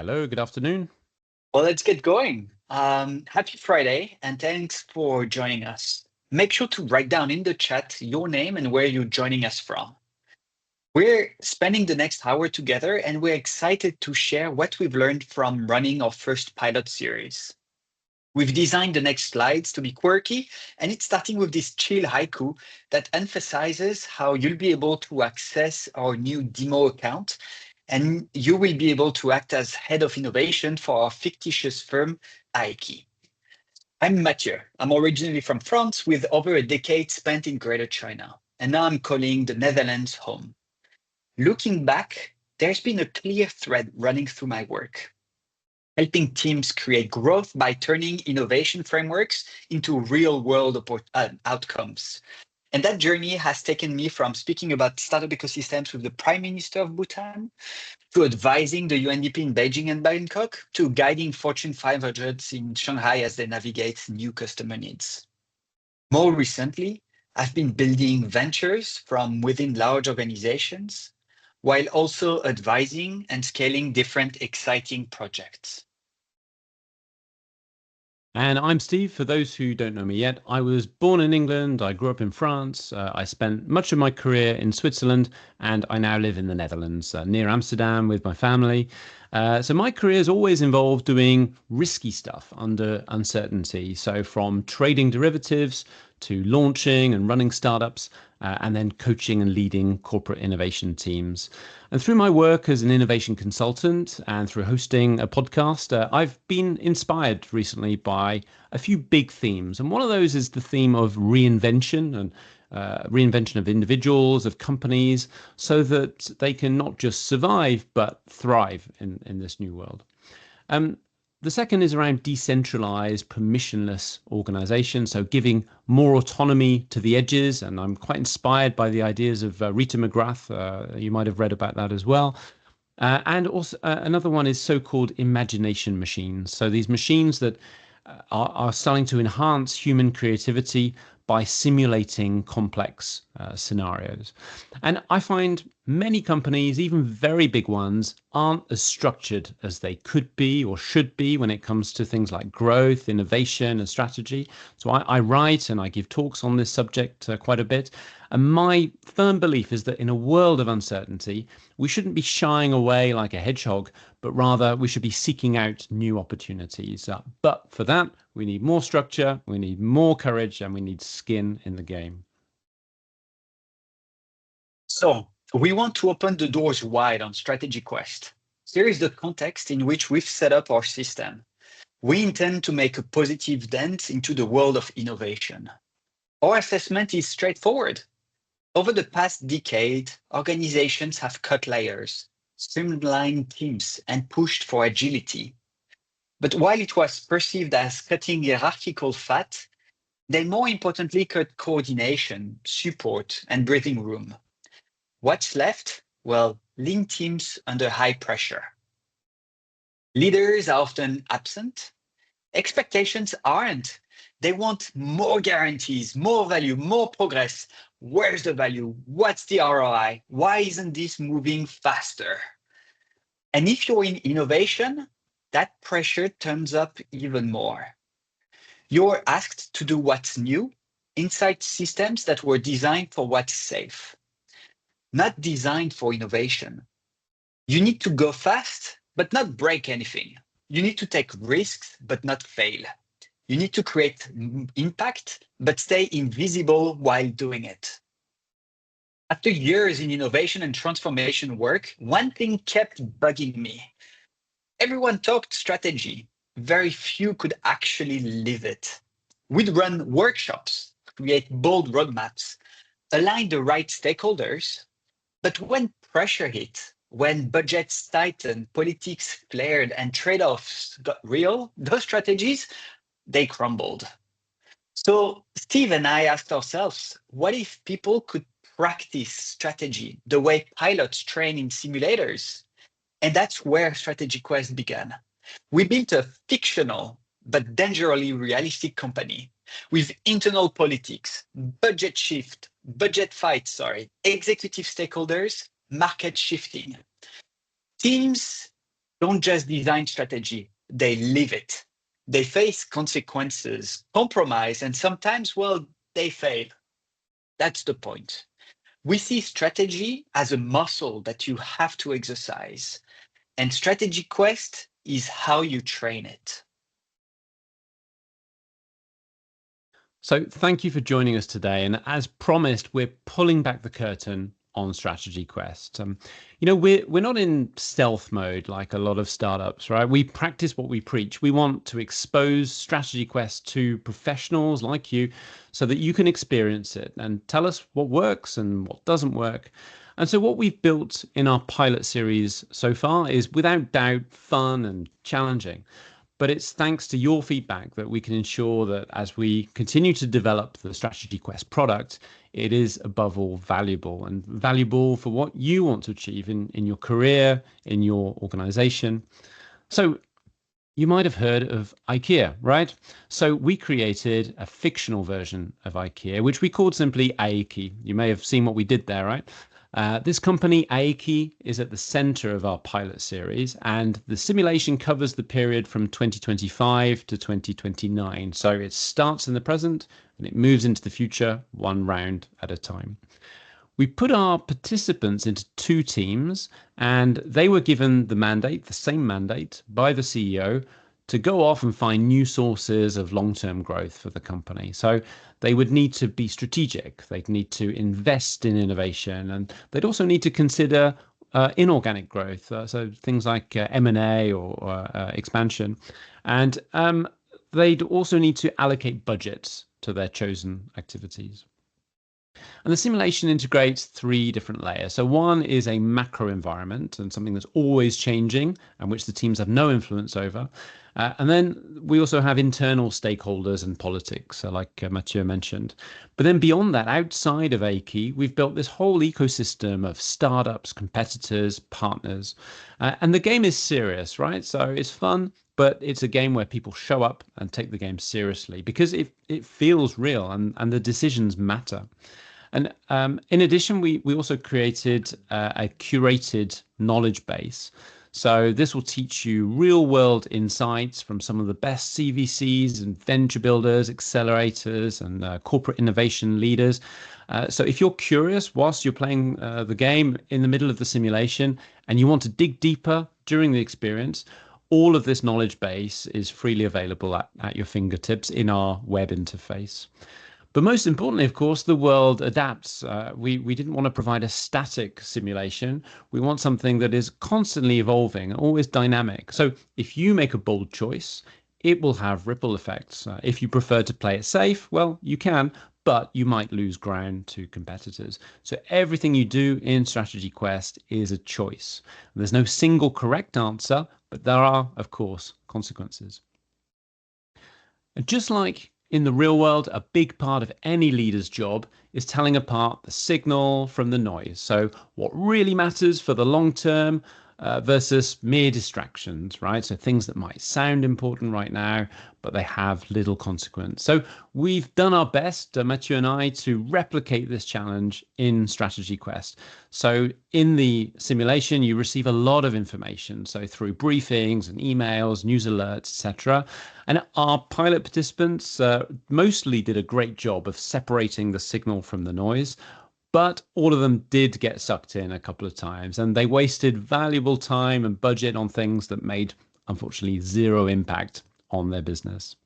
Hello, good afternoon. Well, let's get going. Happy Friday, and thanks for joining us. Make sure to write down in the chat your name and where you're joining us from. We're spending the next hour together, and we're excited to share what we've learned from running our first pilot series. We've designed the next slides to be quirky, and it's starting with this chill haiku that emphasizes how you'll be able to access our new demo account, and you will be able to act as head of innovation for our fictitious firm, Aiki. I'm Mathieu. I'm originally from France with over a decade spent in Greater China, and now I'm calling the Netherlands home. Looking back, there's been a clear thread running through my work, helping teams create growth by turning innovation frameworks into real-world outcomes. And that journey has taken me from speaking about startup ecosystems with the Prime Minister of Bhutan, to advising the UNDP in Beijing and Bangkok, to guiding Fortune 500s in Shanghai as they navigate new customer needs. More recently, I've been building ventures from within large organizations, while also advising and scaling different exciting projects. And I'm Steve. For those who don't know me yet, I was born in England. I grew up in France. I spent much of my career in Switzerland, and I now live in the Netherlands, near Amsterdam with my family. So my career has always involved doing risky stuff under uncertainty. So from trading derivatives to launching and running startups, and then coaching and leading corporate innovation teams. And through my work as an innovation consultant and through hosting a podcast, I've been inspired recently by a few big themes. And one of those is the theme of reinvention and reinvention of individuals, of companies, so that they can not just survive, but thrive in this new world. The second is around decentralized, permissionless organization, so giving more autonomy to the edges. And I'm quite inspired by the ideas of Rita McGrath. You might have read about that as well. And also another one is so-called imagination machines. So these machines that are starting to enhance human creativity by simulating complex scenarios. And I find many companies, even very big ones, aren't as structured as they could be or should be when it comes to things like growth, innovation, and strategy. So I write and I give talks on this subject quite a bit. And my firm belief is that in a world of uncertainty, we shouldn't be shying away like a hedgehog, but rather we should be seeking out new opportunities. But for that, we need more structure, we need more courage, and we need skin in the game. So we want to open the doors wide on Strategy Quest. Here is the context in which we've set up our system. We intend to make a positive dent into the world of innovation. Our assessment is straightforward. Over the past decade, organizations have cut layers, streamlined teams, and pushed for agility. But while it was perceived as cutting hierarchical fat, they more importantly cut coordination, support, and breathing room. What's left? Well, lean teams under high pressure. Leaders are often absent. Expectations aren't. They want more guarantees, more value, more progress. Where's the value? What's the ROI? Why isn't this moving faster? And if you're in innovation, that pressure turns up even more. You're asked to do what's new inside systems that were designed for what's safe, not designed for innovation. You need to go fast, but not break anything. You need to take risks, but not fail. You need to create impact, but stay invisible while doing it. After years in innovation and transformation work, one thing kept bugging me. Everyone talked strategy. Very few could actually live it. We'd run workshops, create bold roadmaps, align the right stakeholders. But when pressure hit, when budgets tightened, politics flared, and trade-offs got real, those strategies, they crumbled. So Steve and I asked ourselves, what if people could practice strategy the way pilots train in simulators? And that's where Strategy Quest began. We built a fictional but dangerously realistic company with internal politics, budget fights, executive stakeholders, market shifting. Teams don't just design strategy, they live it. They face consequences, compromise, and sometimes, well, they fail. That's the point. We see strategy as a muscle that you have to exercise, and strategy quest is how you train it. So thank you for joining us today. And as promised, we're pulling back the curtain on Strategy Quest. We're not in stealth mode like a lot of startups, right? We practice what we preach. We want to expose Strategy Quest to professionals like you so that you can experience it and tell us what works and what doesn't work. And so what we've built in our pilot series so far is without doubt fun and challenging. But it's thanks to your feedback that we can ensure that as we continue to develop the Strategy Quest product, it is above all valuable and valuable for what you want to achieve in your career, in your organization. So you might have heard of IKEA, right? So we created a fictional version of IKEA, which we called simply Aiki. You may have seen what we did there, right? This company, Aiki, is at the center of our pilot series, and the simulation covers the period from 2025 to 2029. So it starts in the present and it moves into the future one round at a time. We put our participants into two teams, and they were given the mandate, the same mandate, by the CEO to go off and find new sources of long-term growth for the company. So they would need to be strategic. They'd need to invest in innovation, and they'd also need to consider inorganic growth, so things like M&A or expansion. And they'd also need to allocate budgets to their chosen activities. And the simulation integrates three different layers. So one is a macro environment and something that's always changing and which the teams have no influence over. And then we also have internal stakeholders and politics, like Mathieu mentioned. But then beyond that, outside of Aiki, we've built this whole ecosystem of startups, competitors, partners. And the game is serious, right? So it's fun, but it's a game where people show up and take the game seriously because it feels real and the decisions matter. And in addition, we also created a curated knowledge base. So this will teach you real world insights from some of the best CVCs and venture builders, accelerators, and corporate innovation leaders. So if you're curious whilst you're playing the game in the middle of the simulation and you want to dig deeper during the experience, all of this knowledge base is freely available at your fingertips in our web interface. But most importantly, of course, the world adapts. We didn't want to provide a static simulation. We want something that is constantly evolving, always dynamic. So if you make a bold choice, it will have ripple effects. If you prefer to play it safe, well, you can, but you might lose ground to competitors. So everything you do in Strategy Quest is a choice. There's no single correct answer, but there are, of course, consequences. And just like in the real world, a big part of any leader's job is telling apart the signal from the noise. So, what really matters for the long term versus mere distractions, right? So, things that might sound important right now, but they have little consequence. So, we've done our best, Mathieu and I, to replicate this challenge in Strategy Quest. So, in the simulation, you receive a lot of information. So, through briefings and emails, news alerts, etc. And our pilot participants mostly did a great job of separating the signal from the noise, but all of them did get sucked in a couple of times and they wasted valuable time and budget on things that made, unfortunately, zero impact on their business.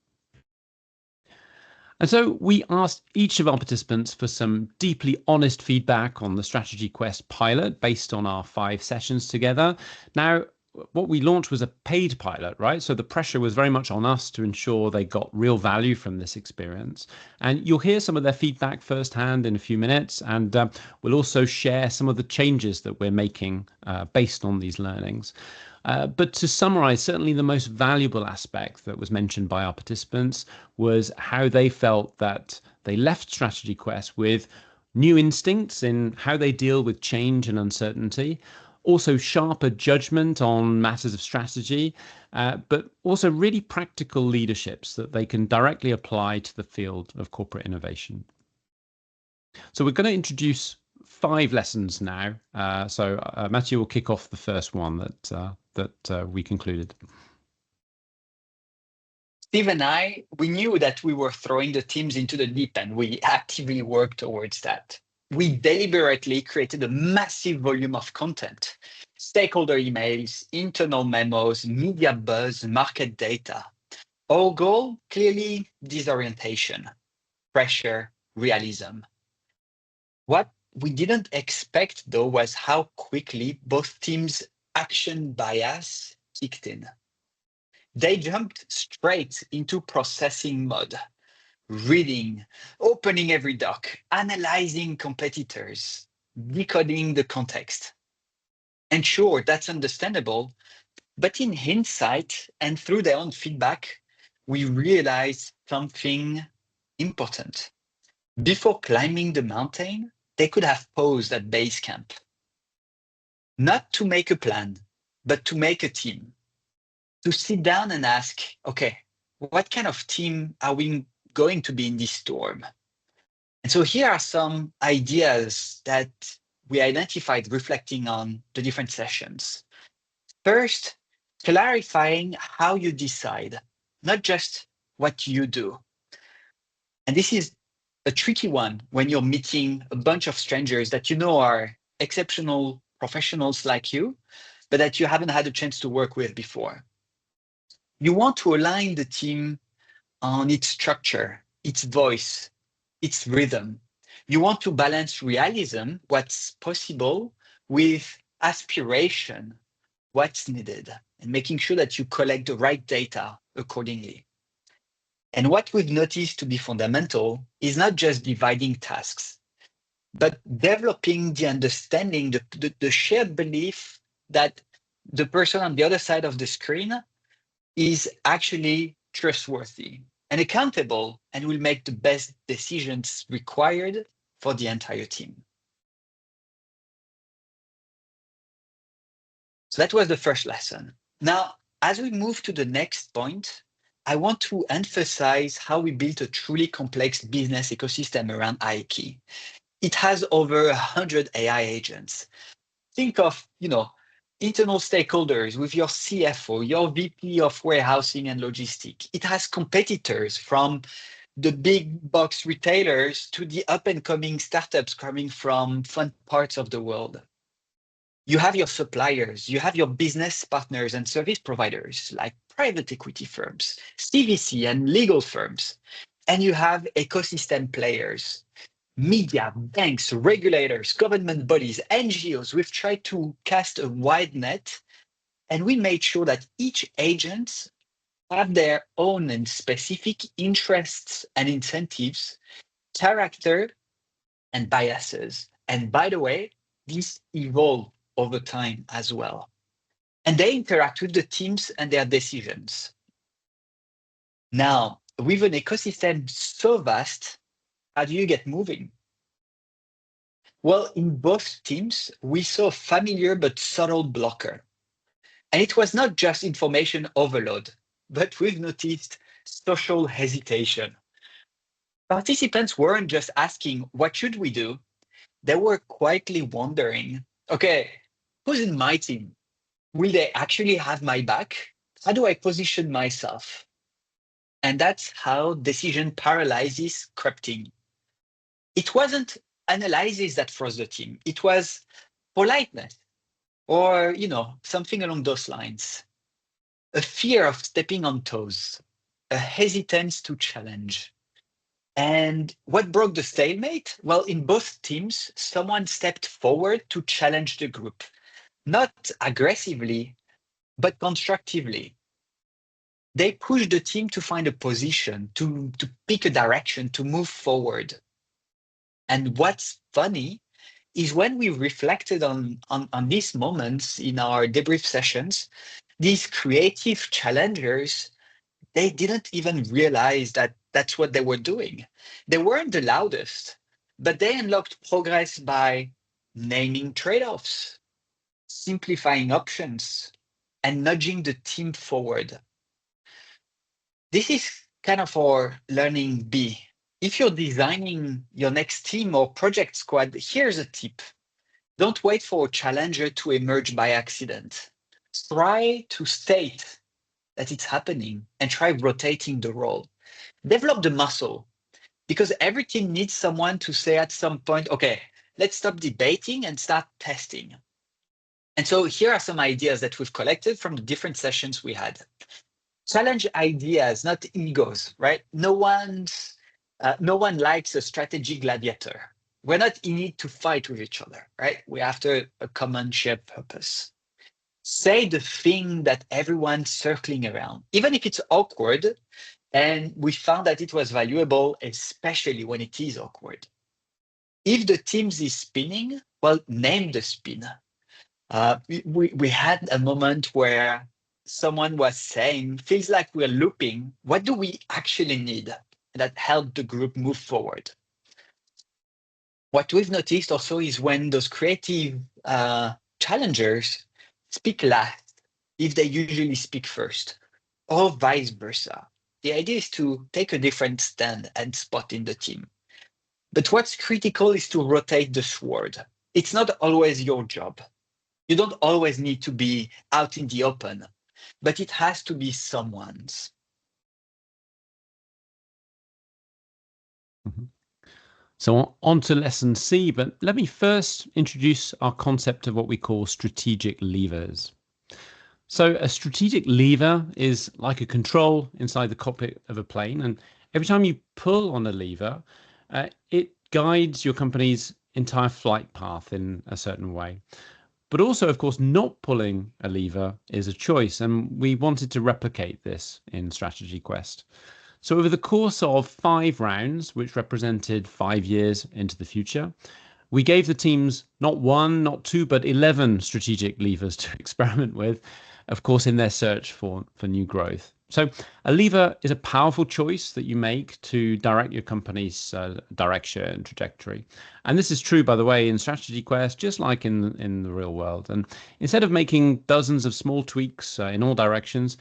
And so we asked each of our participants for some deeply honest feedback on the Strategy Quest pilot based on our 5 sessions together. Now, what we launched was a paid pilot, right? So the pressure was very much on us to ensure they got real value from this experience. And you'll hear some of their feedback firsthand in a few minutes. And we'll also share some of the changes that we're making based on these learnings. But to summarize, certainly the most valuable aspect that was mentioned by our participants was how they felt that they left Strategy Quest with new instincts in how they deal with change and uncertainty, also sharper judgment on matters of strategy, but also really practical leaderships that they can directly apply to the field of corporate innovation. So we're going to introduce 5 lessons now. So Mathieu will kick off the first one that that we concluded. Steve and I, we knew that we were throwing the teams into the deep end. We actively worked towards that. We deliberately created a massive volume of content, stakeholder emails, internal memos, media buzz, market data. Our goal, clearly disorientation, pressure, realism. What we didn't expect, though, was how quickly both teams' action bias kicked in. They jumped straight into processing mode, reading, opening every doc, analyzing competitors, decoding the context. And sure, that's understandable, but in hindsight and through their own feedback, we realized something important. Before climbing the mountain, they could have paused at base camp. Not to make a plan, but to make a team. To sit down and ask, okay, what kind of team are we going to be in this storm? And so here are some ideas that we identified reflecting on the different sessions. First, clarifying how you decide, not just what you do. And this is a tricky one when you're meeting a bunch of strangers that you know are exceptional professionals like you, but that you haven't had a chance to work with before. You want to align the team on its structure, its voice, its rhythm. You want to balance realism, what's possible, with aspiration, what's needed, and making sure that you collect the right data accordingly. And what we've noticed to be fundamental is not just dividing tasks, but developing the understanding, the shared belief that the person on the other side of the screen is actually trustworthy and accountable and will make the best decisions required for the entire team. So that was the first lesson. Now, as we move to the next point, I want to emphasize how we built a truly complex business ecosystem around iKey. It has over 100 AI agents. Think of, internal stakeholders with your CFO, your VP of warehousing and logistics. It has competitors from the big box retailers to the up and coming startups coming from fun parts of the world. You have your suppliers, you have your business partners and service providers like private equity firms, CVC and legal firms, and you have ecosystem players, media, banks, regulators, government bodies, NGOs. We've tried to cast a wide net, and we made sure that each agent have their own and specific interests and incentives, character and biases. And by the way, these evolve over time as well. And they interact with the teams and their decisions. Now, with an ecosystem so vast, how do you get moving? Well, in both teams, we saw a familiar but subtle blocker. And it was not just information overload, but we've noticed social hesitation. Participants weren't just asking, what should we do? They were quietly wondering, okay, who's in my team? Will they actually have my back? How do I position myself? And that's how decision paralysis crept in. It wasn't analysis that froze the team. It was politeness or, something along those lines. A fear of stepping on toes, a hesitance to challenge. And what broke the stalemate? Well, in both teams, someone stepped forward to challenge the group, not aggressively, but constructively. They pushed the team to find a position, to pick a direction, to move forward. And what's funny is when we reflected on these moments in our debrief sessions, these creative challengers, they didn't even realize that that's what they were doing. They weren't the loudest, but they unlocked progress by naming trade-offs, simplifying options, and nudging the team forward. This is kind of our learning B. If you're designing your next team or project squad, here's a tip. Don't wait for a challenger to emerge by accident. Try to state that it's happening and try rotating the role. Develop the muscle because every team needs someone to say at some point, okay, let's stop debating and start testing. And so here are some ideas that we've collected from the different sessions we had. Challenge ideas, not egos, right? No one likes a strategy gladiator. We're not in it to fight with each other, right? We're after a common shared purpose. Say the thing that everyone's circling around, even if it's awkward. And we found that it was valuable, especially when it is awkward. If the teams is spinning, well, name the spin. We had a moment where someone was saying, feels like we're looping. What do we actually need that helped the group move forward? What we've noticed also is when those creative challengers speak last, if they usually speak first, or vice versa. The idea is to take a different stand and spot in the team. But what's critical is to rotate the sword. It's not always your job. You don't always need to be out in the open, but it has to be someone's. Mhm. So on to lesson C, but let me first introduce our concept of what we call strategic levers. So a strategic lever is like a control inside the cockpit of a plane, and every time you pull on a lever, it guides your company's entire flight path in a certain way. But also, of course, not pulling a lever is a choice, and we wanted to replicate this in Strategy Quest. So over the course of 5 rounds, which represented 5 years into the future, we gave the teams not one, not two, but 11 strategic levers to experiment with, of course, in their search for new growth. So a lever is a powerful choice that you make to direct your company's direction, trajectory. And this is true, by the way, in Strategy Quest, just like in the real world. And instead of making dozens of small tweaks in all directions,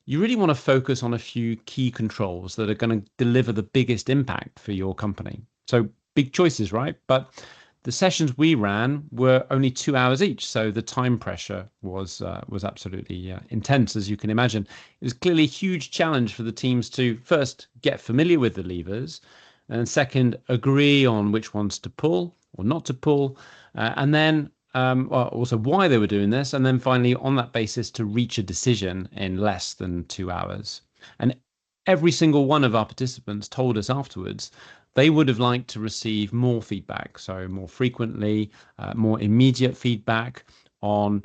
you really want to focus on a few key controls that are going to deliver the biggest impact for your company. So big choices, right? But the sessions we ran were only 2 hours each, so the time pressure was absolutely intense, as you can imagine. It was clearly a huge challenge for the teams to first get familiar with the levers, and second, agree on which ones to pull or not to pull, and then well, also why they were doing this, and then finally, on that basis, to reach a decision in less than 2 hours. And every single one of our participants told us afterwards they would have liked to receive more feedback, so more frequently, more immediate feedback on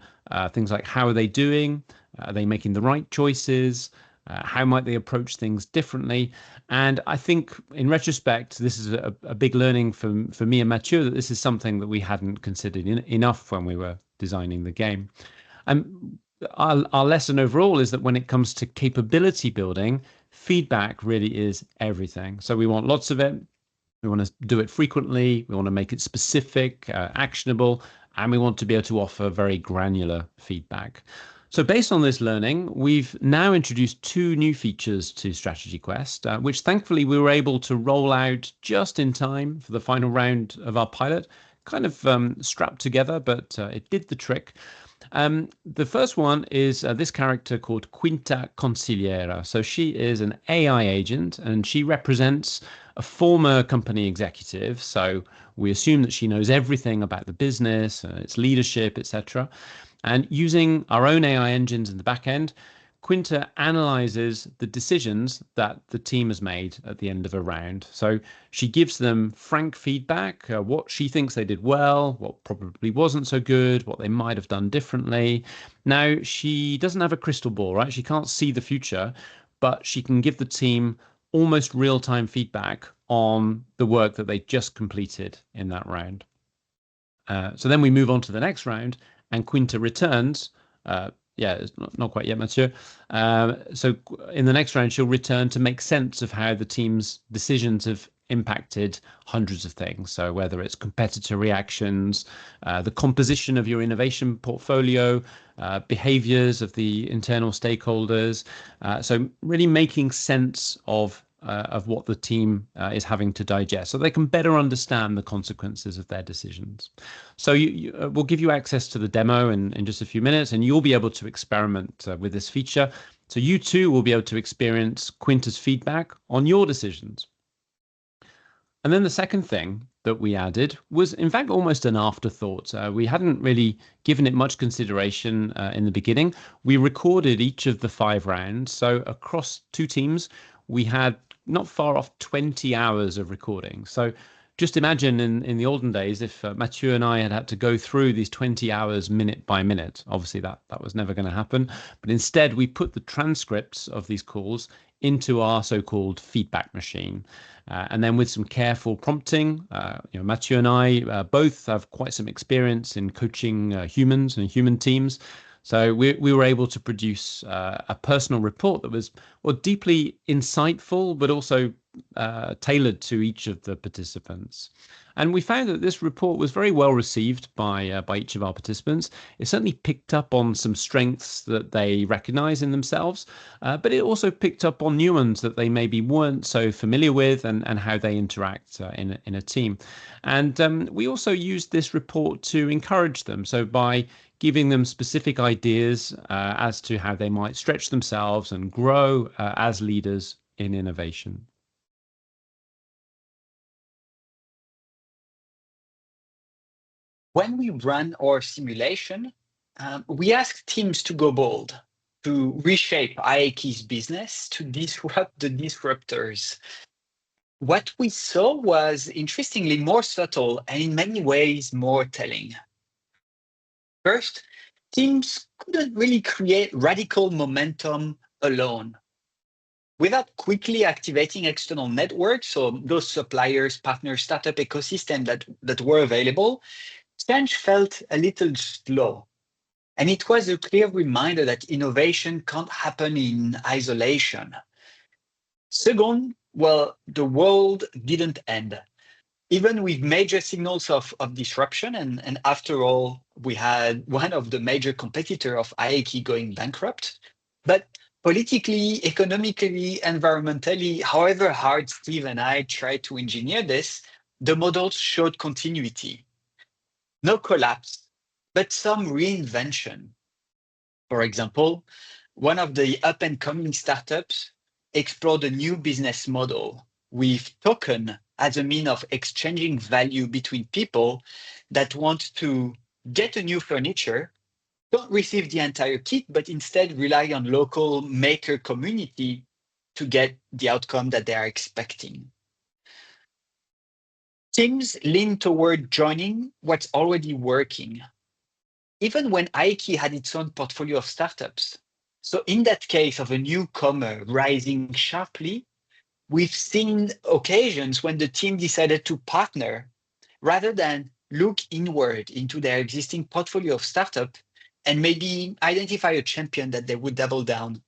things like how are they doing, are they making the right choices, how might they approach things differently. And I think in retrospect, this is a big learning for me and Mathieu that this is something that we hadn't considered enough when we were designing the game. And our lesson overall is that when it comes to capability building, feedback really is everything. So we want lots of it. We want to do it frequently. We want to make it specific, actionable, and we want to be able to offer very granular feedback. So based on this learning, we've now introduced 2 new features to Strategy Quest, which thankfully we were able to roll out just in time for the final round of our pilot. Kind of strapped together, but it did the trick. The first one is this character called Quinta Consigliera. So she is an AI agent and she represents a former company executive. So we assume that she knows everything about the business, its leadership, etc. And using our own AI engines in the back end, Quinta analyzes the decisions that the team has made at the end of a round. So she gives them frank feedback, what she thinks they did well, what probably wasn't so good, what they might have done differently. Now, she doesn't have a crystal ball, right? She can't see the future, but she can give the team almost real-time feedback on the work that they just completed in that round. So then we move on to the next round, and Quinta returns. Yeah, it's not quite yet, Mathieu. So in the next round, she'll return to make sense of how the team's decisions have impacted hundreds of things. So whether it's competitor reactions, the composition of your innovation portfolio, behaviors of the internal stakeholders. So really making sense of of what the team is having to digest, so they can better understand the consequences of their decisions. So we'll give you access to the demo in just a few minutes, and you'll be able to experiment with this feature. So you too will be able to experience Quinta's feedback on your decisions. And then the second thing that we added was, in fact, almost an afterthought. We hadn't really given it much consideration in the beginning. We recorded each of the 5 rounds. So across 2 teams, we had not far off 20 hours of recording. So just imagine in the olden days, if Mathieu and I had to go through these 20 hours minute by minute. Obviously, that was never going to happen. But instead, we put the transcripts of these calls into our so-called feedback machine. And then with some careful prompting, Mathieu and I both have quite some experience in coaching humans and human teams. So we were able to produce a personal report that was deeply insightful, but also tailored to each of the participants. And we found that this report was very well received by each of our participants. It certainly picked up on some strengths that they recognize in themselves, but it also picked up on new ones that they maybe weren't so familiar with, and how they interact in a team. And we also used this report to encourage them. So by giving them specific ideas as to how they might stretch themselves and grow as leaders in innovation. When we run our simulation, we ask teams to go bold, to reshape IAK's business, to disrupt the disruptors. What we saw was interestingly more subtle and in many ways more telling. First, teams couldn't really create radical momentum alone. Without quickly activating external networks, so those suppliers, partners, startup ecosystem that were available, change felt a little slow. And it was a clear reminder that innovation can't happen in isolation. Second, well, the world didn't end. Even with major signals of disruption, and after all, we had one of the major competitor of IAKI going bankrupt. But politically, economically, environmentally, however hard Steve and I tried to engineer this, the models showed continuity. No collapse, but some reinvention. For example, one of the up and coming startups explored a new business model with token as a mean of exchanging value between people that want to get a new furniture, don't receive the entire kit, but instead rely on local maker community to get the outcome that they are expecting. Teams lean toward joining what's already working, even when IKE had its own portfolio of startups. So in that case of a newcomer rising sharply, we've seen occasions when the team decided to partner rather than look inward into their existing portfolio of startup and maybe identify a champion that they would double down.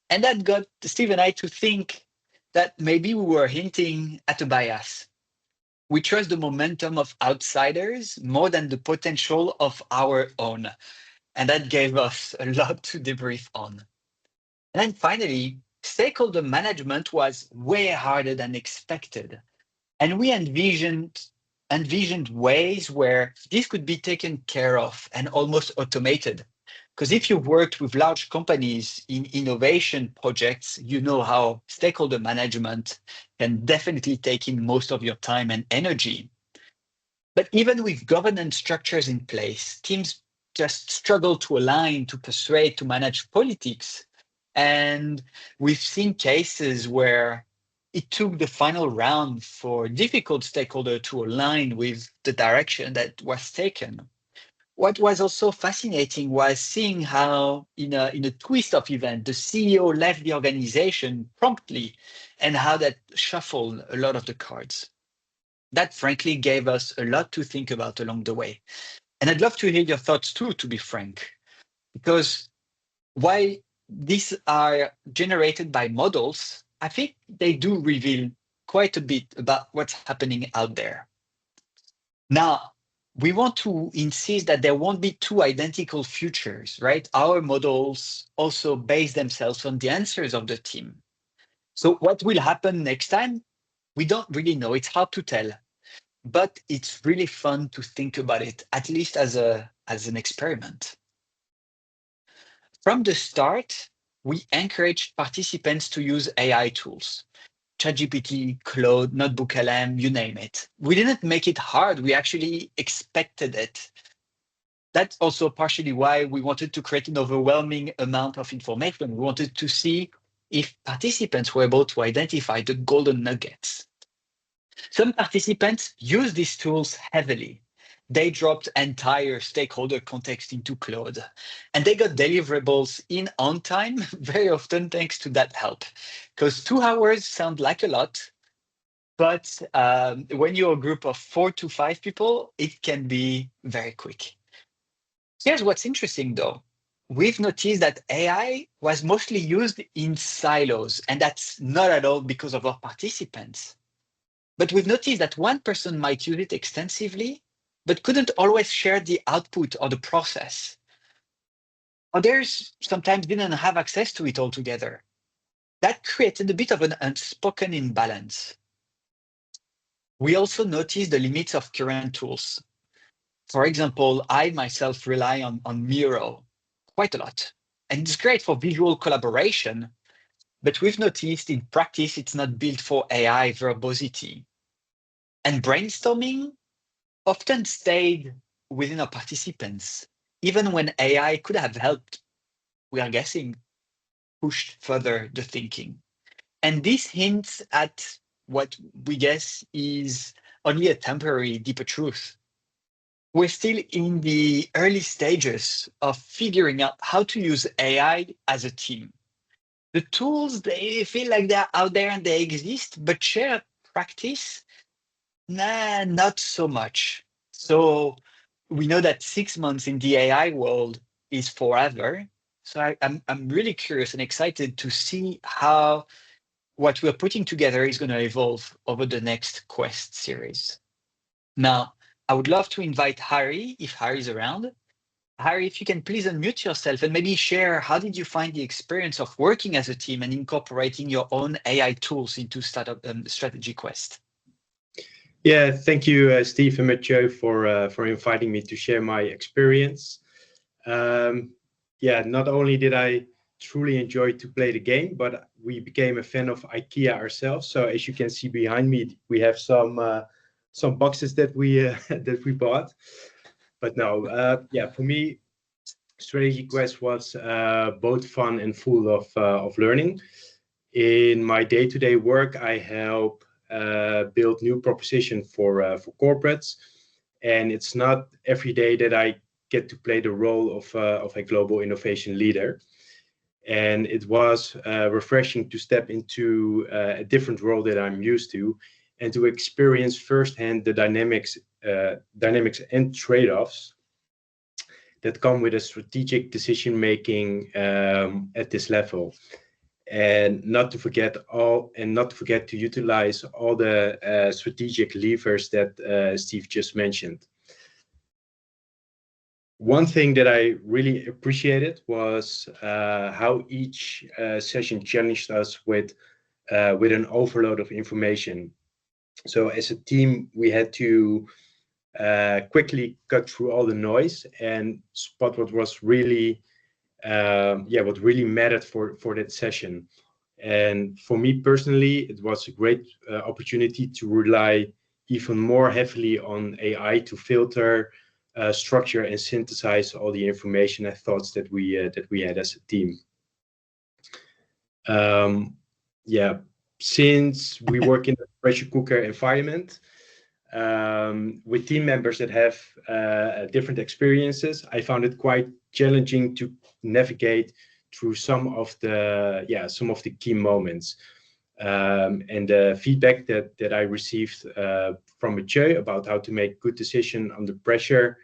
And that got Steve and I to think that maybe we were hinting at a bias. We trust the momentum of outsiders more than the potential of our own. And that gave us a lot to debrief on. And then finally, stakeholder management was way harder than expected. And we envisioned ways where this could be taken care of and almost automated. Because if you've worked with large companies in innovation projects, you know how stakeholder management can definitely take in most of your time and energy. But even with governance structures in place, teams just struggle to align, to persuade, to manage politics. And we've seen cases where it took the final round for difficult stakeholder to align with the direction that was taken. What was also fascinating was seeing how, in a twist of event, the CEO left the organization promptly, and how that shuffled a lot of the cards. That frankly gave us a lot to think about along the way. And I'd love to hear your thoughts too, to be frank, because while these are generated by models, I think they do reveal quite a bit about what's happening out there. Now, we want to insist that there won't be two identical futures, right? Our models also base themselves on the answers of the team. So what will happen next time? We don't really know. It's hard to tell, but it's really fun to think about it, at least as an experiment. From the start, we encouraged participants to use AI tools. ChatGPT, Claude, Notebook LM, you name it. We didn't make it hard. We actually expected it. That's also partially why we wanted to create an overwhelming amount of information. We wanted to see if participants were able to identify the golden nuggets. Some participants use these tools heavily. They dropped entire stakeholder context into Claude, and they got deliverables in on time, very often thanks to that help. Because 2 hours sound like a lot, but when you're a group of 4 to 5 people, it can be very quick. Here's what's interesting though. We've noticed that AI was mostly used in silos, and that's not at all because of our participants. But we've noticed that one person might use it extensively, but couldn't always share the output or the process. Others sometimes didn't have access to it altogether. That created a bit of an unspoken imbalance. We also noticed the limits of current tools. For example, I myself rely on Miro quite a lot. And it's great for visual collaboration, but we've noticed in practice it's not built for AI verbosity. And brainstorming often stayed within our participants, even when AI could have helped, we are guessing, pushed further the thinking. And this hints at what we guess is only a temporary deeper truth. We're still in the early stages of figuring out how to use AI as a team. The tools, they feel like they're out there and they exist, but shared practice, nah, not so much. So we know that 6 months in the AI world is forever. So I'm really curious and excited to see how what we're putting together is going to evolve over the next Quest series. Now, I would love to invite Harry, if Harry's around. Harry, if you can please unmute yourself and maybe share how did you find the experience of working as a team and incorporating your own AI tools into startup strategy Quest? Yeah, thank you, Steve and Mathieu, for inviting me to share my experience. Yeah, not only did I truly enjoy to play the game, but we became a fan of IKEA ourselves. So as you can see behind me, we have some boxes that we that we bought. But no, yeah, for me, Strategy Quest was both fun and full of learning. In my day-to-day work, I help build new proposition for corporates, and it's not every day that I get to play the role of a global innovation leader. And it was refreshing to step into a different role that I'm used to, and to experience firsthand the dynamics and trade-offs that come with a strategic decision making at this level. And not to forget to utilize all the strategic levers that Steve just mentioned. One thing that I really appreciated was how each session challenged us with an overload of information. So as a team, we had to quickly cut through all the noise and spot what was really what really mattered for that session. And for me personally, it was a great opportunity to rely even more heavily on AI to filter, structure, and synthesize all the information and thoughts that we had as a team. Yeah, since we work in a pressure cooker environment with team members that have different experiences, I found it quite challenging to navigate through some of the key moments. And the feedback that I received from Mathieu about how to make good decisions under pressure,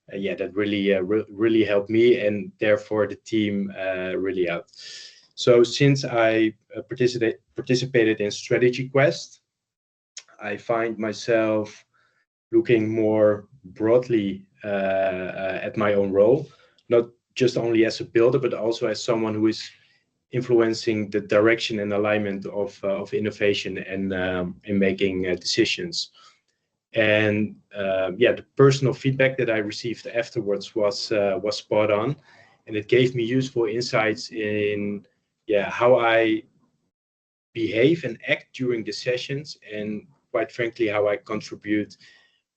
that really helped me, and therefore the team really out. So since I participated in Strategy Quest, I find myself looking more broadly at my own role, not just only as a builder, but also as someone who is influencing the direction and alignment of innovation and in making decisions. And the personal feedback that I received afterwards was spot on, and it gave me useful insights in how I behave and act during the sessions, and quite frankly, how I contribute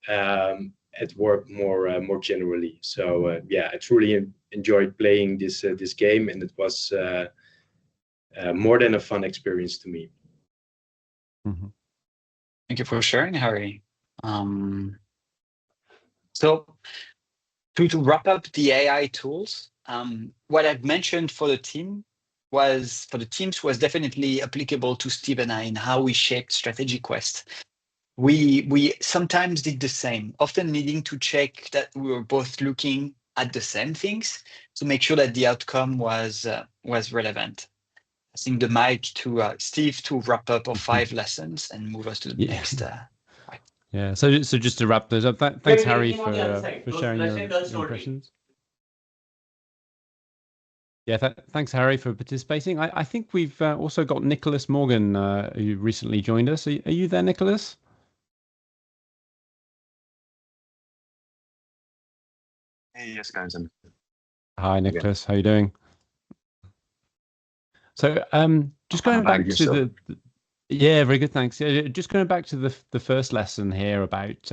at work more generally. So I truly enjoyed playing this game, and it was more than a fun experience to me. Mm-hmm. Thank you for sharing, Harry. So to wrap up the AI tools, what I've mentioned for the teams was definitely applicable to Steve and I in how we shaped Strategy Quest. We sometimes did the same, often needing to check that we were both looking at the same things to make sure that the outcome was relevant. I think the mic to Steve to wrap up our 5 lessons and move us to the next. Yeah. So just to wrap those up, thanks Harry for sharing your impressions. Yeah, thanks Harry for participating. I think we've also got Nicholas Morgan who recently joined us. Are you there, Nicholas? Hey, yes, guys. Hi, Nicholas. How are you doing? So, just going back to very good, thanks. Just going back to the first lesson here about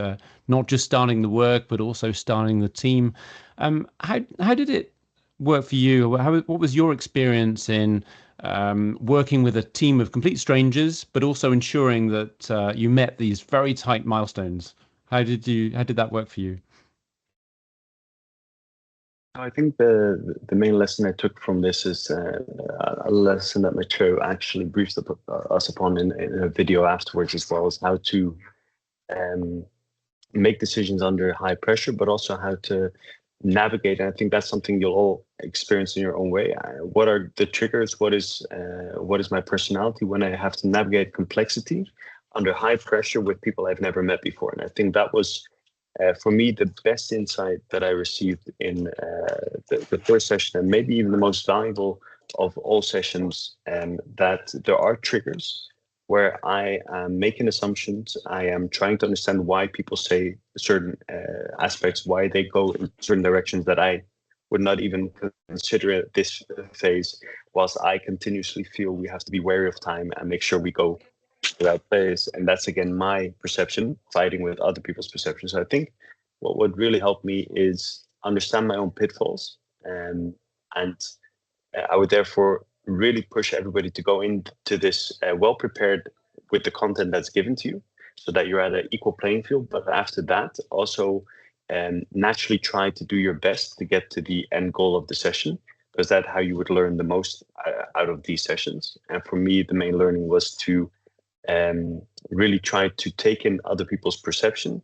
not just starting the work, but also starting the team. How did it work for you? What was your experience in working with a team of complete strangers, but also ensuring that you met these very tight milestones? How did that work for you? I think the main lesson I took from this is a lesson that Mathieu actually briefed us upon in a video afterwards, as well as how to make decisions under high pressure, but also how to navigate. And I think that's something you'll all experience in your own way. What are the triggers? What is my personality when I have to navigate complexity under high pressure with people I've never met before? And I think that was, for me, the best insight that I received in the first session, and maybe even the most valuable of all sessions, that there are triggers where I am making assumptions. I am trying to understand why people say certain aspects, why they go in certain directions that I would not even consider at this phase, whilst I continuously feel we have to be wary of time and make sure we go to that place. And that's, again, my perception, fighting with other people's perceptions. So I think what would really help me is understand my own pitfalls. And I would therefore really push everybody to go into this well prepared with the content that's given to you, so that you're at an equal playing field. But after that, also naturally try to do your best to get to the end goal of the session, because that's how you would learn the most out of these sessions. And for me, the main learning was to really try to take in other people's perception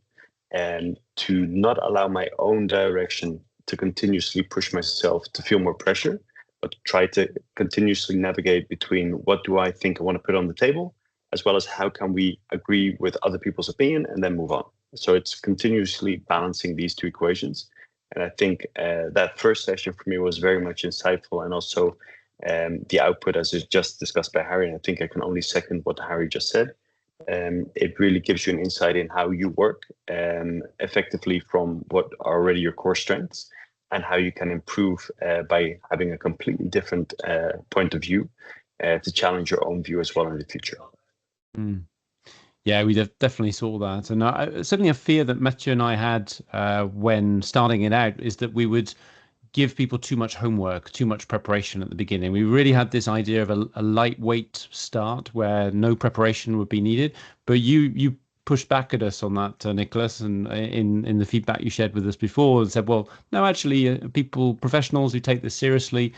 and to not allow my own direction to continuously push myself to feel more pressure, but try to continuously navigate between what do I think I want to put on the table, as well as how can we agree with other people's opinion and then move on. So it's continuously balancing these two equations. And I think that first session for me was very much insightful, and also the output, as is just discussed by Harry, and I think I can only second what Harry just said. It really gives you an insight in how you work effectively from what are already your core strengths, and how you can improve by having a completely different point of view to challenge your own view as well in the future. Mm. Yeah, we definitely saw that. And certainly a fear that Mathieu and I had when starting it out is that we would give people too much homework, too much preparation at the beginning. We really had this idea of a lightweight start where no preparation would be needed. But you pushed back at us on that, Nicholas, and in the feedback you shared with us before, and said, well, no, actually, professionals who take this seriously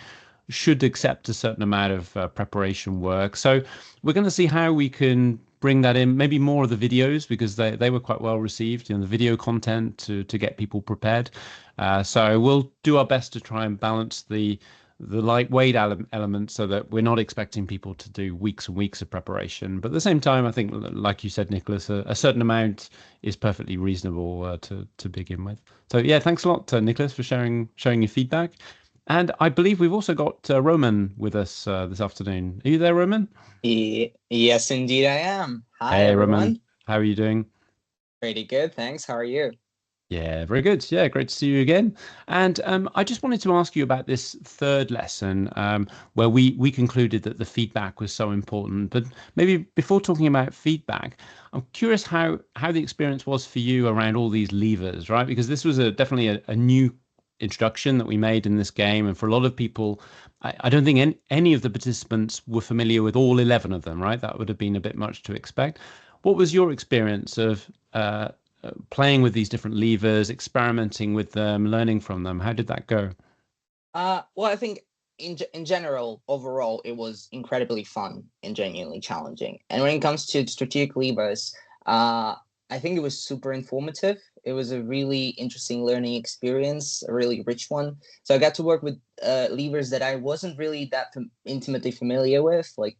should accept a certain amount of preparation work. So we're going to see how we can bring that in, maybe more of the videos, because they were quite well received, the video content to get people prepared. So we'll do our best to try and balance the lightweight element so that we're not expecting people to do weeks and weeks of preparation. But at the same time, I think, like you said, Nicholas, a certain amount is perfectly reasonable to begin with. So yeah, thanks a lot, Nicholas, for sharing your feedback. And I believe we've also got Roman with us this afternoon. Are you there, Roman? Yes, indeed, I am. Hi, Hey, everyone. Roman. How are you doing? Pretty good, thanks. How are you? Yeah, very good. Yeah, great to see you again. And I just wanted to ask you about this third lesson where we concluded that the feedback was so important. But maybe before talking about feedback, I'm curious how the experience was for you around all these levers, right? Because this was definitely a new introduction that we made in this game. And for a lot of people, I don't think any of the participants were familiar with all 11 of them, right? That would have been a bit much to expect. What was your experience of playing with these different levers, experimenting with them, learning from them? How did that go? Well, I think in general, overall, it was incredibly fun and genuinely challenging. And when it comes to strategic levers, I think it was super informative. It was a really interesting learning experience, a really rich one. So I got to work with levers that I wasn't really that intimately familiar with, like,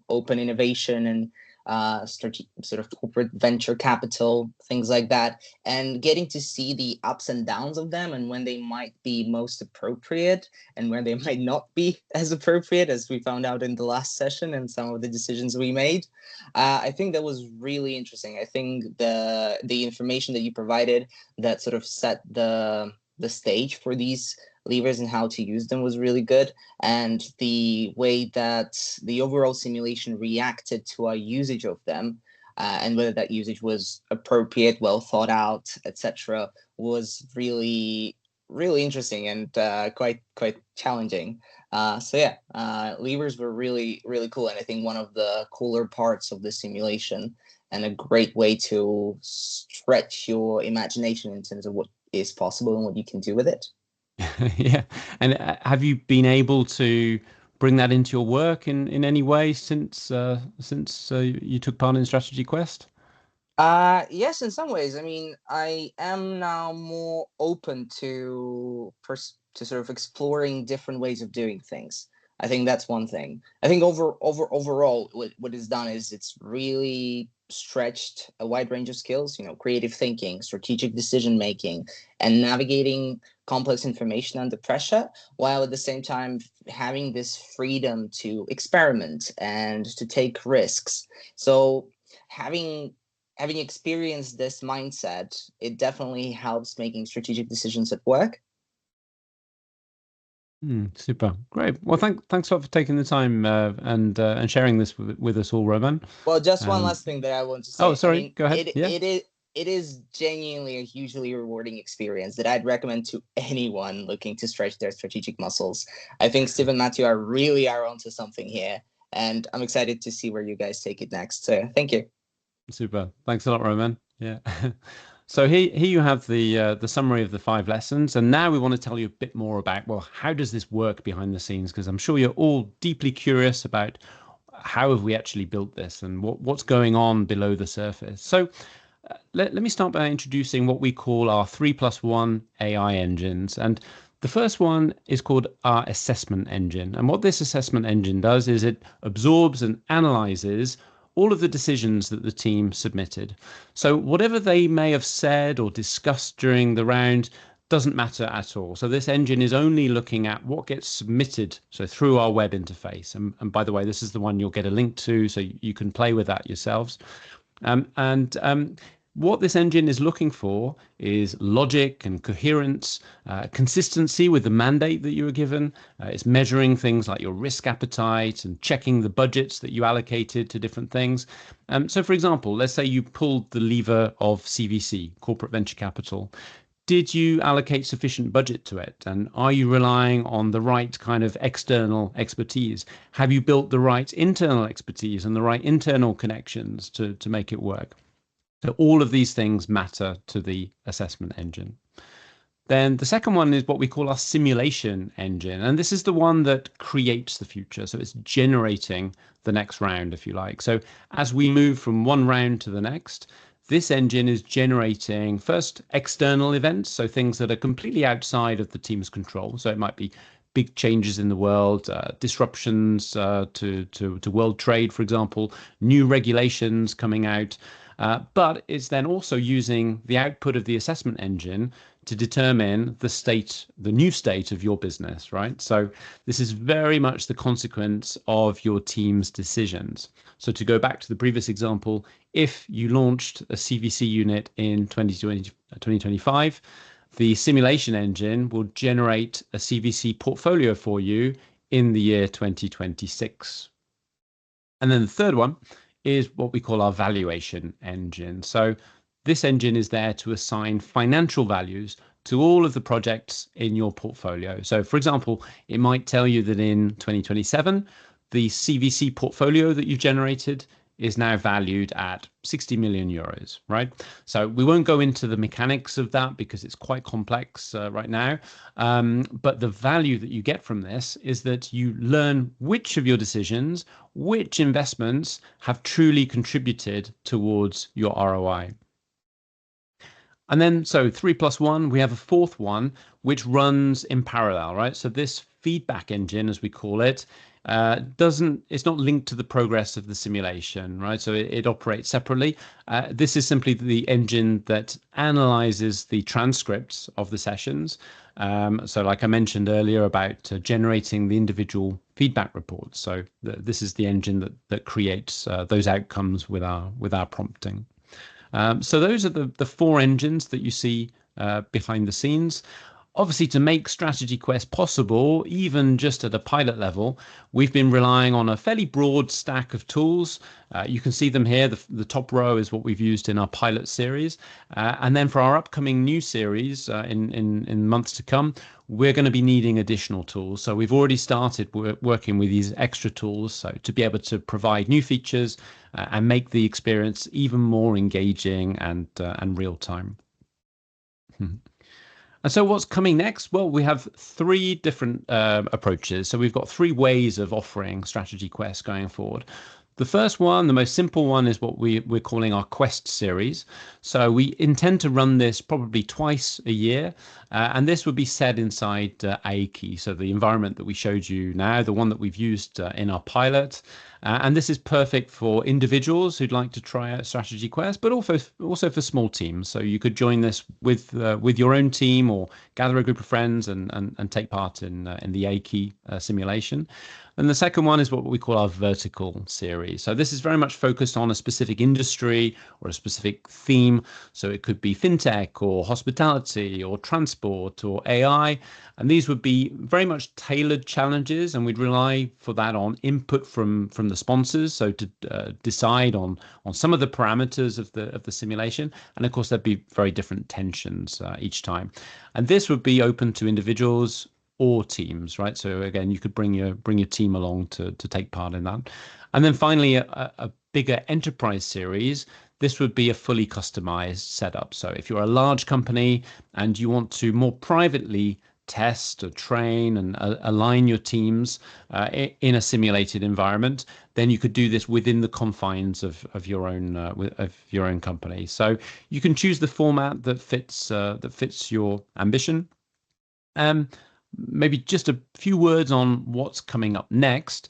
open innovation and sort of corporate venture capital, things like that, and getting to see the ups and downs of them and when they might be most appropriate and when they might not be as appropriate, as we found out in the last session and some of the decisions we made. I think that was really interesting. I think the information that you provided that sort of set the stage for these levers and how to use them was really good, and the way that the overall simulation reacted to our usage of them, and whether that usage was appropriate, well thought out, etc., was really interesting and quite challenging. So yeah, levers were really cool, and I think one of the cooler parts of the simulation and a great way to stretch your imagination in terms of what is possible and what you can do with it. Yeah. And have you been able to bring that into your work in any way since you took part in Strategy Quest? Yes, in some ways. I mean, I am now more open to sort of exploring different ways of doing things. I think that's one thing. I think overall, what it's done is it's really stretched a wide range of skills. Creative thinking, strategic decision making, and navigating complex information under pressure, while at the same time having this freedom to experiment and to take risks. So having experienced this mindset, it definitely helps making strategic decisions at work. Super, great. Well, thanks a lot for taking the time and sharing this with us all, Roman. Well, just one last thing that I want to say. Oh, sorry. I mean, Go ahead. it is genuinely a hugely rewarding experience that I'd recommend to anyone looking to stretch their strategic muscles. I think Steve and Matthew are onto something here, and I'm excited to see where you guys take it next. So thank you. Super. Thanks a lot, Roman. Yeah. So here you have the summary of the 5 lessons, and now we want to tell you a bit more about, well, how does this work behind the scenes? Because I'm sure you're all deeply curious about how have we actually built this and what's going on below the surface. So let me start by introducing what we call our 3+1 AI engines. And the first one is called our assessment engine. And what this assessment engine does is it absorbs and analyzes all of the decisions that the team submitted. So whatever they may have said or discussed during the round doesn't matter at all. So this engine is only looking at what gets submitted, so through our web interface. And by the way, this is the one you'll get a link to, so you can play with that yourselves. What this engine is looking for is logic and coherence, consistency with the mandate that you were given. It's measuring things like your risk appetite and checking the budgets that you allocated to different things. So, for example, let's say you pulled the lever of CVC, corporate venture capital. Did you allocate sufficient budget to it? And are you relying on the right kind of external expertise? Have you built the right internal expertise and the right internal connections to make it work? So all of these things matter to the assessment engine. Then the second one is what we call our simulation engine. And this is the one that creates the future. So it's generating the next round, if you like. So as we move from one round to the next, this engine is generating first external events, so things that are completely outside of the team's control. So it might be big changes in the world, disruptions to world trade, for example, new regulations coming out. but it's then also using the output of the assessment engine to determine the new state of your business, right? So this is very much the consequence of your team's decisions. So to go back to the previous example, if you launched a CVC unit in 2025, the simulation engine will generate a CVC portfolio for you in the year 2026. And then the third one is what we call our valuation engine. So this engine is there to assign financial values to all of the projects in your portfolio. So for example, it might tell you that in 2027, the CVC portfolio that you've generated is now valued at 60 million euros, right? So we won't go into the mechanics of that because it's quite complex right now. But the value that you get from this is that you learn which of your decisions, which investments have truly contributed towards your ROI. And then, so 3+1, we have a fourth one, which runs in parallel, right? So this feedback engine, as we call it, it's not linked to the progress of the simulation, right? So it operates separately. This is simply the engine that analyzes the transcripts of the sessions. So like I mentioned earlier about generating the individual feedback reports. So this is the engine that creates those outcomes with our prompting. So those are the four engines that you see behind the scenes. Obviously, to make Strategy Quest possible, even just at a pilot level, we've been relying on a fairly broad stack of tools. You can see them here. The top row is what we've used in our pilot series. And then for our upcoming new series in months to come, we're going to be needing additional tools. So we've already started working with these extra tools so to be able to provide new features and make the experience even more engaging and real time. And so what's coming next? Well, we have three different approaches. So we've got three ways of offering Strategy Quest going forward. The first one, the most simple one, is what we're calling our Quest series. So we intend to run this probably twice a year. And this would be set inside AIKI, so the environment that we showed you now, the one that we've used in our pilot. And this is perfect for individuals who'd like to try out Strategy Quest, but also for small teams. So you could join this with your own team or gather a group of friends and take part in the AIKI simulation. And the second one is what we call our vertical series. So this is very much focused on a specific industry or a specific theme. So it could be fintech or hospitality or transport or AI. And these would be very much tailored challenges, and we'd rely for that on input from the sponsors. So to decide on some of the parameters of the simulation, and of course there'd be very different tensions each time. And this would be open to individuals or teams, right? So again, you could bring your team along to take part in that. And then finally, a bigger enterprise series. This would be a fully customized setup. So if you're a large company and you want to more privately test or train and align your teams in a simulated environment, then you could do this within the confines of your own company. So you can choose the format that fits your ambition. Maybe just a few words on what's coming up next.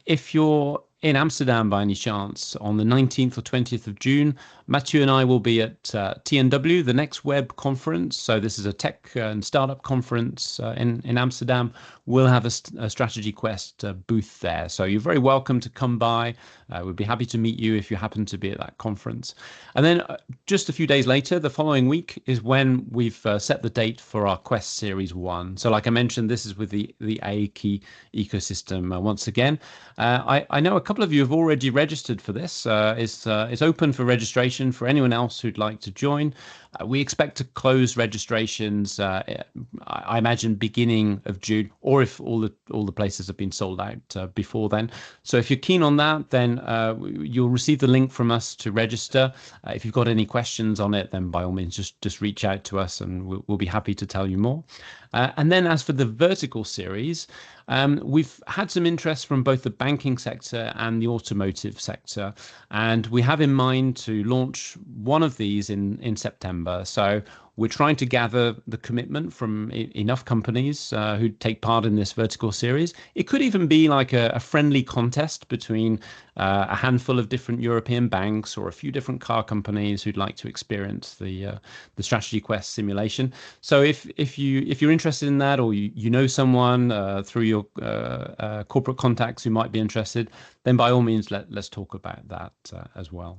If you're in Amsterdam by any chance on the 19th or 20th of June, Mathieu and I will be at TNW, the Next Web conference. So this is a tech and startup conference in Amsterdam. We'll have a Strategy Quest booth there. So you're very welcome to come by. We'd be happy to meet you if you happen to be at that conference. And then just a few days later, the following week, is when we've set the date for our Quest Series 1. So like I mentioned, this is with the AIKI ecosystem once again. I know a couple of you have already registered for this. It's open for registration for anyone else who'd like to join. We expect to close registrations, I imagine, beginning of June, or if all the places have been sold out before then. So if you're keen on that, then you'll receive the link from us to register. If you've got any questions on it, then by all means, just reach out to us and we'll be happy to tell you more. And then as for the vertical series, we've had some interest from both the banking sector and the automotive sector, and we have in mind to launch one of these in September. September. So we're trying to gather the commitment from enough companies who take part in this vertical series. It could even be like a friendly contest between a handful of different European banks or a few different car companies who'd like to experience the Strategy Quest simulation. So if you're interested in that, or you know someone through your corporate contacts who might be interested, then by all means let's talk about that as well.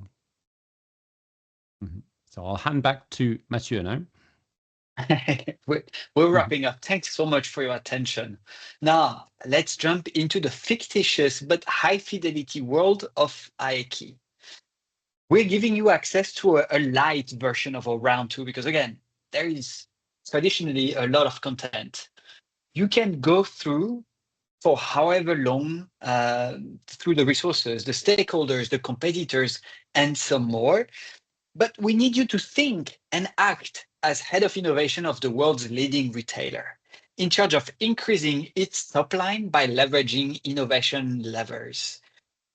So I'll hand back to Mathieu now. We're wrapping up. Thanks so much for your attention. Now, let's jump into the fictitious but high fidelity world of Aeki. We're giving you access to a light version of our round 2 because, again, there is traditionally a lot of content. You can go through for however long through the resources, the stakeholders, the competitors, and some more. But we need you to think and act as head of innovation of the world's leading retailer, in charge of increasing its top line by leveraging innovation levers.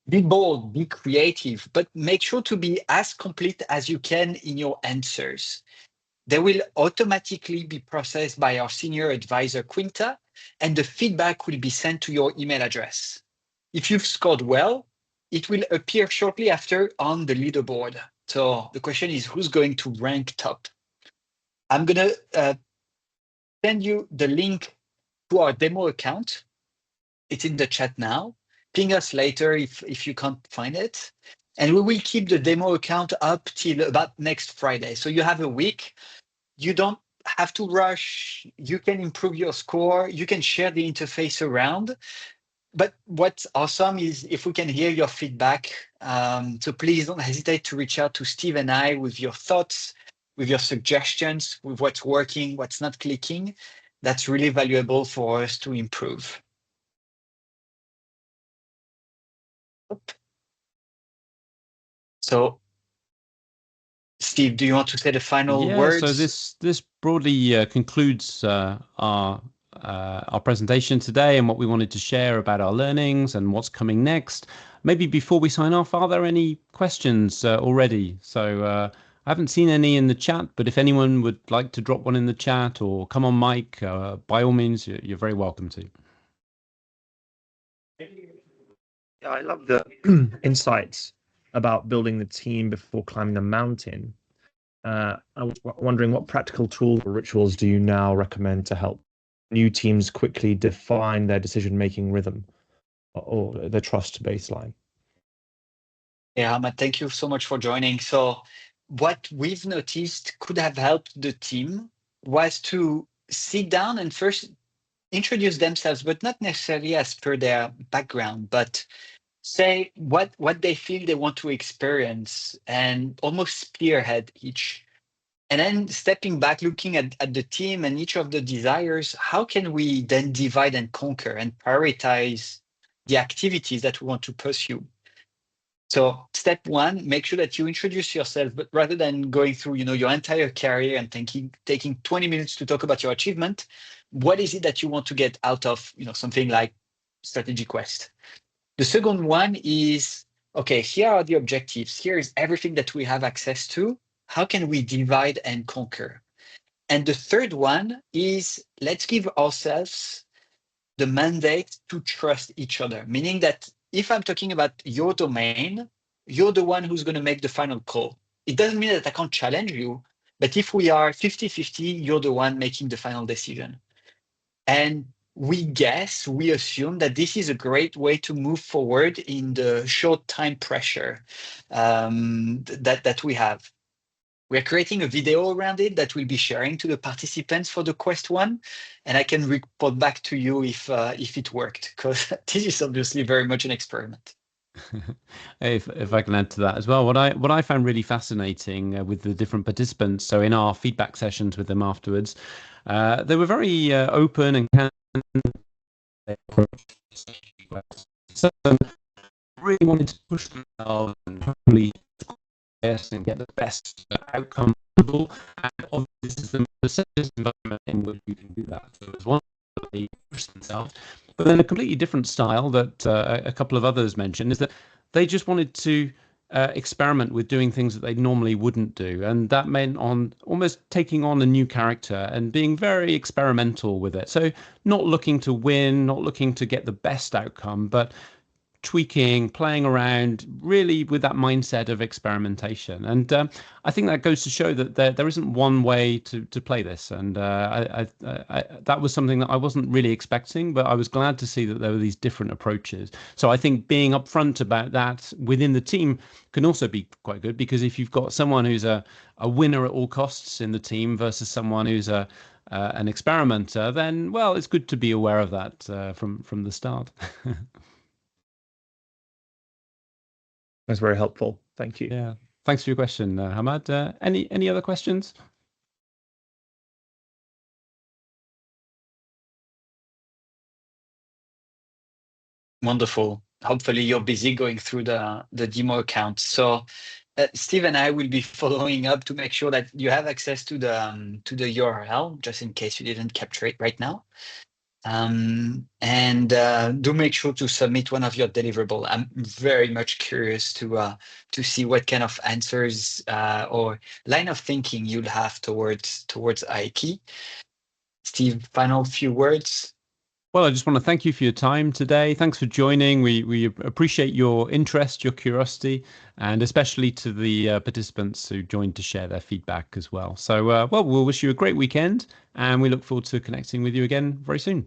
Be bold, be creative, but make sure to be as complete as you can in your answers. They will automatically be processed by our senior advisor, Quinta, and the feedback will be sent to your email address. If you've scored well, it will appear shortly after on the leaderboard. So the question is, who's going to rank top? I'm going to send you the link to our demo account. It's in the chat now. Ping us later if you can't find it. And we will keep the demo account up till about next Friday. So you have a week. You don't have to rush. You can improve your score. You can share the interface around. But what's awesome is if we can hear your feedback. So please don't hesitate to reach out to Steve and I with your thoughts, with your suggestions, with what's working, what's not clicking. That's really valuable for us to improve. So, Steve, do you want to say the final words? So this broadly concludes our presentation today and what we wanted to share about our learnings and what's coming next. Maybe before we sign off, are there any questions already? So I haven't seen any in the chat, but if anyone would like to drop one in the chat or come on mic, by all means, you're very welcome to. Yeah, I love the insights about building the team before climbing the mountain. I was wondering what practical tools or rituals do you now recommend to help new teams quickly define their decision-making rhythm or their trust baseline? Yeah, Ahmad, thank you so much for joining. So what we've noticed could have helped the team was to sit down and first introduce themselves, but not necessarily as per their background, but say what they feel they want to experience and almost spearhead each. And then stepping back, looking at the team and each of the desires, how can we then divide and conquer and prioritize the activities that we want to pursue? So step one, make sure that you introduce yourself, but rather than going through, your entire career and taking 20 minutes to talk about your achievement, what is it that you want to get out of, something like Strategy Quest? The second one is, okay, here are the objectives. Here is everything that we have access to. How can we divide and conquer? And the third one is, let's give ourselves the mandate to trust each other, meaning that if I'm talking about your domain, you're the one who's going to make the final call. It doesn't mean that I can't challenge you, but if we are 50-50, you're the one making the final decision. And we assume that this is a great way to move forward in the short time pressure that we have. We're creating a video around it that we'll be sharing to the participants for the Quest 1, and I can report back to you if it worked, because this is obviously very much an experiment. If I can add to that as well, what I found really fascinating with the different participants, so in our feedback sessions with them afterwards, they were very open and really wanted to push themselves and hopefully and get the best outcome possible. And obviously, this is the environment in which you can do that. So it's one that they push themselves, but then a completely different style that a couple of others mentioned is that they just wanted to experiment with doing things that they normally wouldn't do, and that meant on almost taking on a new character and being very experimental with it. So not looking to win, not looking to get the best outcome, but tweaking, playing around, really with that mindset of experimentation. And I think that goes to show that there isn't one way to play this. And that was something that I wasn't really expecting, but I was glad to see that there were these different approaches. So I think being upfront about that within the team can also be quite good, because if you've got someone who's a winner at all costs in the team versus someone who's an experimenter, then, well, it's good to be aware of that from the start. That's very helpful. Thank you. Yeah. Thanks for your question, Hamad. Any other questions? Wonderful. Hopefully you're busy going through the demo account. So Steve and I will be following up to make sure that you have access to the URL, just in case you didn't capture it right now. And do make sure to submit one of your deliverable. I'm very much curious to see what kind of answers or line of thinking you'll have towards IKEA. Steve, final few words. Well, I just want to thank you for your time today. Thanks for joining. We appreciate your interest, your curiosity, and especially to the participants who joined to share their feedback as well. So, well, we'll wish you a great weekend, and we look forward to connecting with you again very soon.